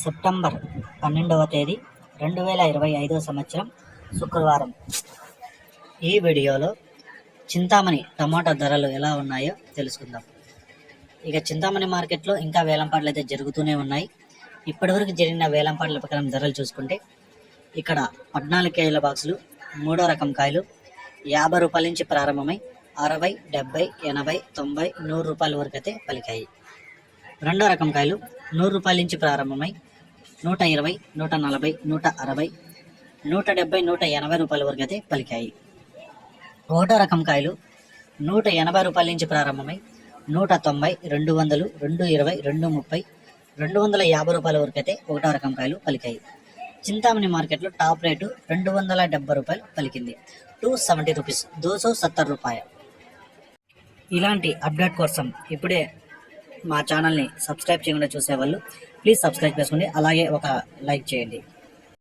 September 12వ తేదీ 2025 సంవత్సరం శుక్రవారం. ఈ వీడియోలో చింతామణి టమాటా ధరలు ఎలా ఉన్నాయో తెలుసుకుందాం. ఇక చింతామణి మార్కెట్లో ఇంకా వేలంపాట్లు అయితే జరుగుతూనే ఉన్నాయి. ఇప్పటివరకు జరిగిన వేలంపాట్ల ప్రకారం ధరలు చూసుకుంటే ఇక్కడ 14 కేజీల బాక్సులు మూడో రకం కాయలు 50 రూపాయల నుంచి ప్రారంభమై 60, 70, 80, 90, 100 రూపాయల వరకు అయితే పలికాయి. రెండో రకం కాయలు 100 రూపాయల నుంచి ప్రారంభమై 120, 140, 160, 170, 180 రూపాయల వరకు అయితే పలికాయి. ఒకటో రకం కాయలు 180 రూపాయల నుంచి ప్రారంభమై 190, 200, 220, 230, 250 రూపాయల వరకు అయితే ఒకటో రకం కాయలు పలికాయి. చింతామణి మార్కెట్లో టాప్ రేటు 270 రూపాయలు పలికింది. 270 రూపీస్, 270 రూపాయలు. ఇలాంటి అప్డేట్ కోసం ఇప్పుడే మా ఛానల్ని సబ్స్క్రైబ్ చేయకుండా చూసేవాళ్ళు ప్లీజ్ సబ్స్క్రైబ్ చేసుకోండి, అలాగే ఒక లైక్ చేయండి.